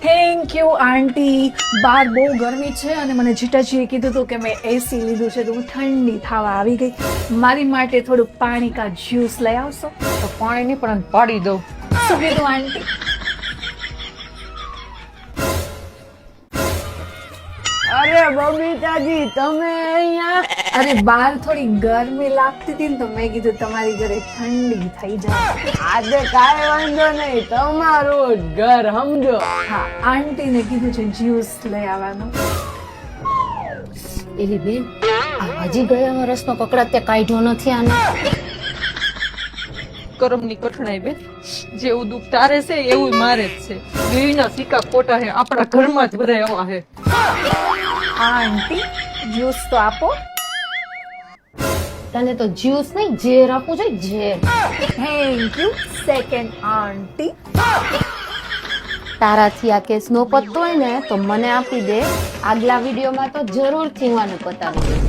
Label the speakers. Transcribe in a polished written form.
Speaker 1: Thank you આંટી. બહાર બહુ ગરમી છે અને મને જીટાજીએ કીધું હતું કે મેં એસી લીધું છે તો હું ઠંડી થવા આવી ગઈ. મારી માટે થોડું પાણી કા જ્યુસ લઈ આવશો?
Speaker 2: તો પાણી નહીં પણ પાડી દઉં.
Speaker 1: શું કીધું આંટી?
Speaker 3: અરે બબીતાજી તમે અહીંયા?
Speaker 1: અરે બહાર થોડી ગરમી લાગતી હતી ને તો મેં કીધું તમારી ઘરે ઠંડી થઈ જાય.
Speaker 3: આજે કાંઈ વાંધો નહીં, તમારું જ ઘર સમજો.
Speaker 1: હા, આંટીને કીધું છે જ્યુસ લઈ આવવાનું.
Speaker 2: એલી બેન આ હજી ગયા રસ્તો પકડાતે કાઢ્યો નથી આને.
Speaker 4: કરમની કઠણાઈ બેન, જેવું દુઃખ તારે છે એવું મારે જ છે. બેયના સિક્કા ખોટા છે, આપણા ઘરમાં જ બધા એવા છે.
Speaker 1: આંટી જ્યુસ તો આપો.
Speaker 2: તને તો જ્યુસ નહીં ઝેર આપવું જોઈએ, ઝેર.
Speaker 1: થેન્ક યુ સેકન્ડ આંટી.
Speaker 2: તારાથી આ કેસ નો પતતો હોય ને તો મને આપી દે. આગલા વિડીયોમાં તો જરૂરથી હું આને પતાવી દઈશ.